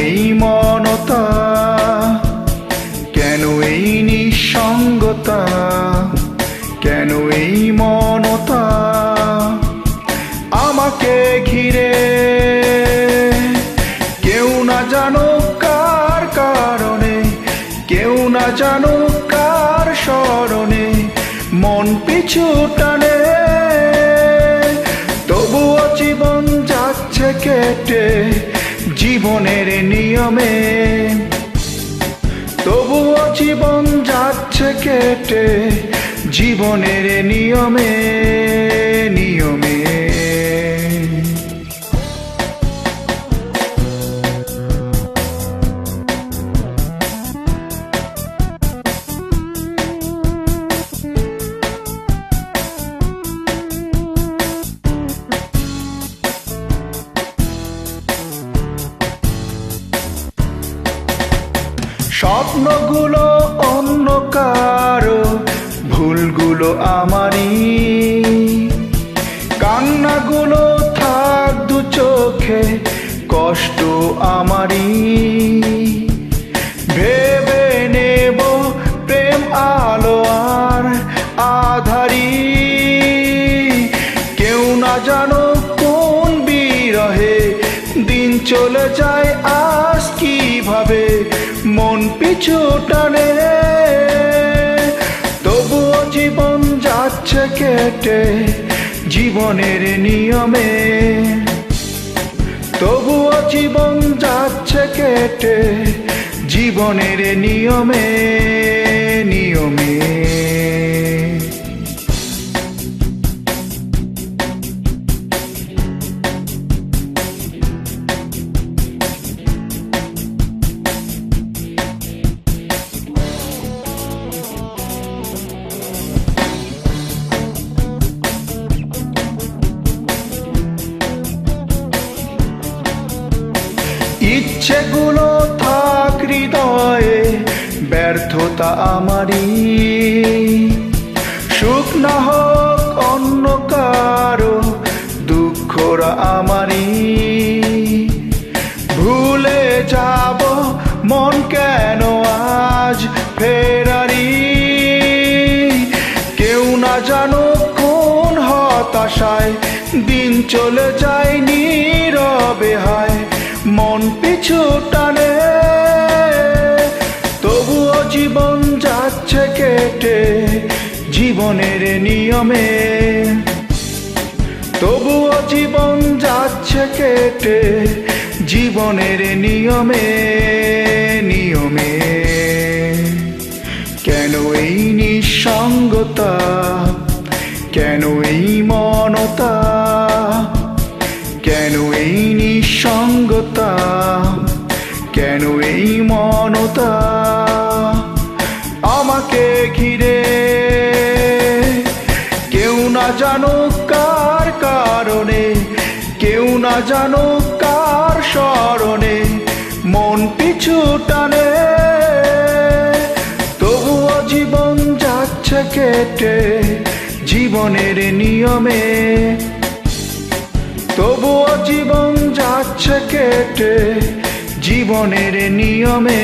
এই মনতা, কেন এই নিঃসঙ্গতা, কেন এই মনতা আমাকে ঘিরে? কেউ না জানো কার কারণে, কেউ না জানো কার স্মরণে মন পিছু টানে। তবুও জীবন যাচ্ছে কেটে জীবনের নিয়মে, তবুও জীবন যাচ্ছে কেটে জীবনের নিয়মে নিয়মে। স্বপ্নগুলো অন্য কারো, ভুলগুলো আমারই, কান্নাগুলো থাক দু চোখে, কষ্ট আমারই। ভেবে নেব প্রেম আলো আর আধারি, কেউ না জানো কোন বিরহে দিন চলে যায় আজ কিভাবে মন পিছু টানে। তবুও জীবন যাচ্ছে কেটে জীবনের নিয়মে, তবুও জীবন যাচ্ছে কেটে জীবনের নিয়মে নিয়মে। ইচ্ছেগুলো থাক হৃদয়ে, ব্যর্থতা আমারই, সুখ না হোক অন্য কারো, দুঃখরা আমারই। ভুলে যাব মন কেন আজ ফেরারি, কেউ না জানো কোন হতাশায় দিন চলে যায় নীরবে হায় মন পিছু টানে। তবুও জীবন যাচ্ছে কেটে জীবনের নিয়মে, তবুও জীবন যাচ্ছে কেটে জীবনের নিয়মে নিয়মে। কেন এই নিঃসঙ্গতা, কেন এই মনতা, কেন এই নিঃসঙ্গতা, কেন এই মনতা আমাকে ঘিরে? কেউ না জানো কার কারণে, কেউ না জানো কার স্মরণে মন পিছু টানে। তবুও জীবন যাচ্ছে কেটে জীবনের নিয়মে, তবুও জীবন যাচ্ছে কেটে জীবনের নিয়মে।